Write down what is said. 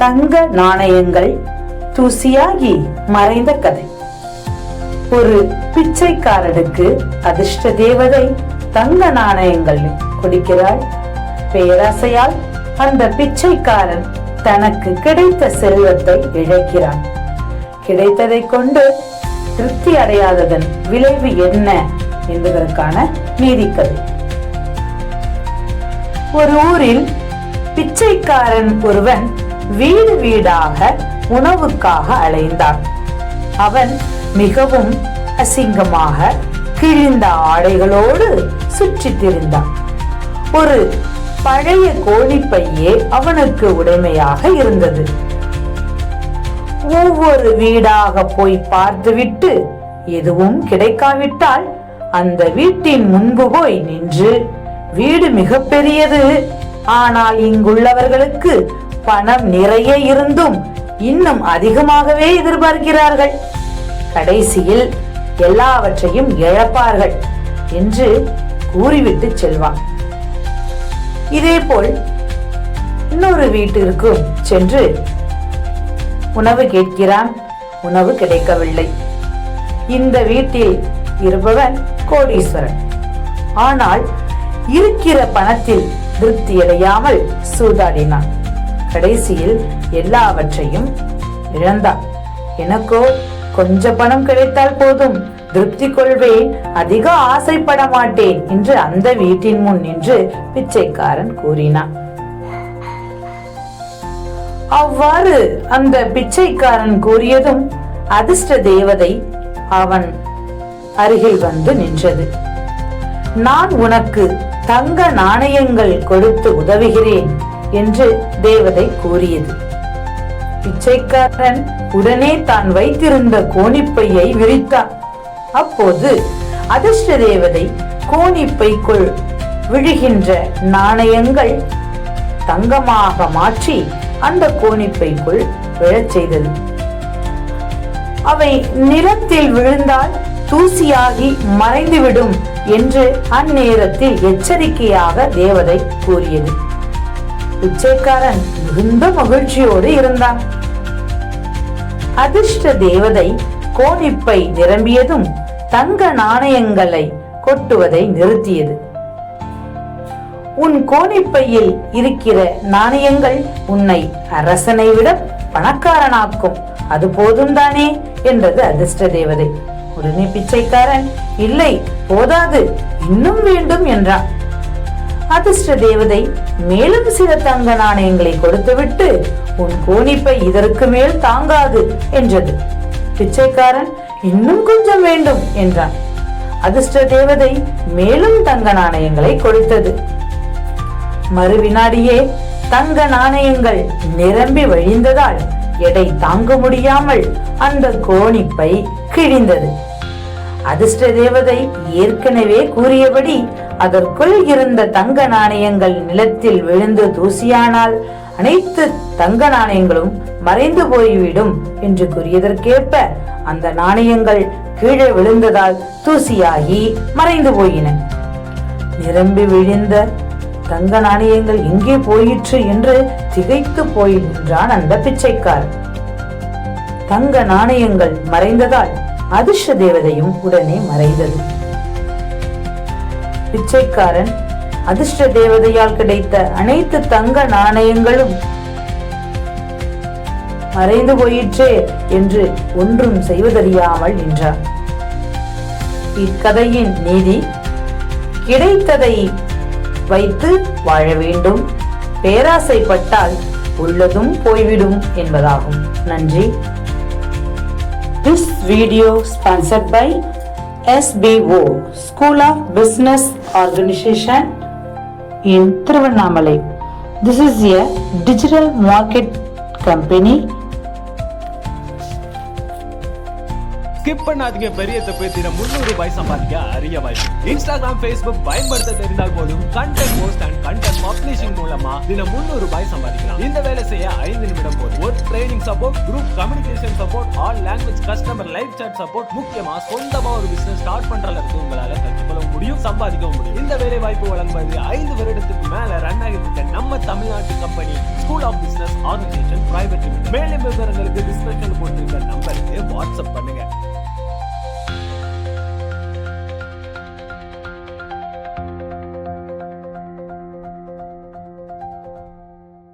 தங்க நாணயங்கள் தூசியாகி மறைந்த கதை. ஒரு பிச்சைக்காரனுக்கு அதிர்ஷ்ட தேவதை தங்க நாணயங்கள் கொடுக்கிறாள். பேராசையால் அந்த பிச்சைக்காரன் தனக்கு கிடைத்த செல்வத்தை இழக்கிறான். கிடைத்ததை கொண்டு திருப்தி அடையாததன் விளைவு என்ன என்பதற்கான நீதிக்கதை. ஒரு ஊரில் பிச்சைக்காரன் ஒருவன் வீடு வீடாக உணவுக்காக அலைந்தான். அவன் மிகவும் அசிங்கமாக கிழிந்த ஆடைகளோடு சுற்றித் திரிந்தான். ஒரு பழைய கோணிப்பையே அவனுக்கு உடைமையாக இருந்தது. ஒவ்வொரு வீடாக போய் பார்த்துவிட்டு எதுவும் கிடைக்காவிட்டால் அந்த வீட்டின் முன்பு போய் நின்று, வீடு மிக பெரியது, ஆனால் இங்குள்ளவர்களுக்கு பணம் நிறைய இருந்தும் இன்னும் அதிகமாகவே எதிர்பார்க்கிறார்கள், கடைசியில் எல்லாவற்றையும் இழப்பார்கள் என்று கூறிவிட்டு செல்வான். இதேபோல் இன்னொரு வீட்டிற்கும் சென்று உணவு கேட்கிறான். உணவு கிடைக்கவில்லை. இந்த வீட்டில் இருப்பவன் கோடீஸ்வரன். ஆனால் இருக்கிற பணத்தில் திருப்தியடையாமல் சூதாடினான். கடைசியில் எல்லாவற்றையும் இழந்தான். எனக்கோ கொஞ்ச பணம் கிடைத்தால் போதும், திருப்தி கொள்வேன், அதிக ஆசைப்பட மாட்டேன் என்று அந்த வீட்டின் முன் நின்று பிச்சைக்காரன் கூறினான். அவ்வாறு அந்த பிச்சைக்காரன் கூறியதும் அதிர்ஷ்ட தேவதை அவன் அருகில் வந்து நின்றது. நான் உனக்கு தங்க நாணயங்கள் கொடுத்து உதவுகிறேன் என்று தேவதை கூறியது. பிச்சைக்காரன் உடனே தான் வைத்திருந்த கோணிப்பையை விரித்தான். அப்போது அதிர்ஷ்ட தேவதை கோணிப்பைக்குள் விழுகின்ற நாணயங்கள் தங்கமாக மாற்றி அந்த கோணிப்பைக்குள் விழச் செய்தது. அவை நிலத்தில் விழுந்தால் தூசியாகி மறைந்துவிடும் என்று அந்நேரத்தில் எச்சரிக்கையாக தேவதை கூறியது. பிச்சைக்காரன் மிகுந்த மகிழ்ச்சியோடு இருந்தான். அதிர்ஷ்ட தேவதை கோணிப்பை நிரம்பியதும் தங்க நாணயங்களை கொட்டுவதை நிறுத்தியது. உன் கோணிப்பையில் இருக்கிற நாணயங்கள் உன்னை அரசனை விட பணக்காரனாக்கும், அது போதும் தானே என்றது அதிர்ஷ்ட தேவதை. உடனே பிச்சைக்காரன், இல்லை போதாது, இன்னும் வேண்டும் என்றான். அதிர்ஷ்ட தேவதை மேலும் சில தங்க நாணயங்களை கொடுத்துவிட்டு, உன் கோணிப்பை இதற்கு மேல் தாங்காது என்றது. பிச்சைக்காரன் இன்னும் கொஞ்சம் வேண்டும் என்றான். அதிர்ஷ்ட தேவதை மேலும் தங்க நாணயங்களை கொடுத்தது. மறு வினாடியே தங்க நாணயங்கள் நிரம்பி வழிந்ததால் எடை தாங்க முடியாமல் அந்த கோணிப்பை கிழிந்தது. அதிர்ஷ்ட தேவதை ஏற்கனவே கூறியபடி அதற்குள் இருந்த தங்க நாணயங்கள் நிலத்தில் விழுந்து தூசியானால் அனைத்து தங்க நாணயங்களும் மறைந்து போய்விடும் என்று கூறியதற்கேற்ப அந்த நாணயங்கள் கீழே விழுந்ததால் தூசியாகி மறைந்து போயின. நிரம்பி விழுந்த தங்க நாணயங்கள் எங்கே போயிற்று என்று திகைத்து போய் நின்றான் அந்த பிச்சைக்காரன். தங்க நாணயங்கள் மறைந்ததால் அதிர்ஷ்ட தேவதையும் உடனே மறைந்தது. பிச்சைக்காரன் அதிர்ஷ்ட தேவதையால் கிடைத்த அனைத்து தங்க நாணயங்களும் மறைந்து போயிற்றே என்று ஒன்றும் செய்வதறியாமல் நின்றார். இக்கதையின் நீதி, கிடைத்ததை வைத்து வாழ வேண்டும், பேராசைப்பட்டால் உள்ளதும் போய்விடும் என்பதாகும். நன்றி. This video sponsored by SBO, School of Business Organization in Thiruvannamalai. This is a digital market company. Skip பண்ணாதீங்க, பெரிய தப்பேத்தின 300 ரூபாய் சம்பாதிக்க அரிய வாய்ப்பு. இன்ஸ்டாகிராம், Facebook பயன்படுத்த தெரிந்தால் போதும் content post and content publishing மூலமா தினம் 300 ரூபாய் சம்பாதிக்கலாம். இந்த வேலை செய்ய 5 நிமிடம் போதும். Work training support, group communication support, all language customer live chat support, முக்கியமா சொந்தமா ஒரு பிசினஸ் ஸ்டார்ட் பண்ற அளவுக்கு உங்களால கற்றுக்கொள்ள முடியும், சம்பாதிக்க முடியும். இந்த வேலை வாய்ப்பு வழங்குவது 5 வருடத்துக்கு மேல ரன் ஆகிட்டு நம்ம தமிழ்நாட்டு company school of business organisation private limited. மேலும் விவரங்களுக்கு டிஸ்கிரிப்ஷன் போட்டிருக்க நம்பருக்கு வாட்ஸ்அப் பண்ணுங்க.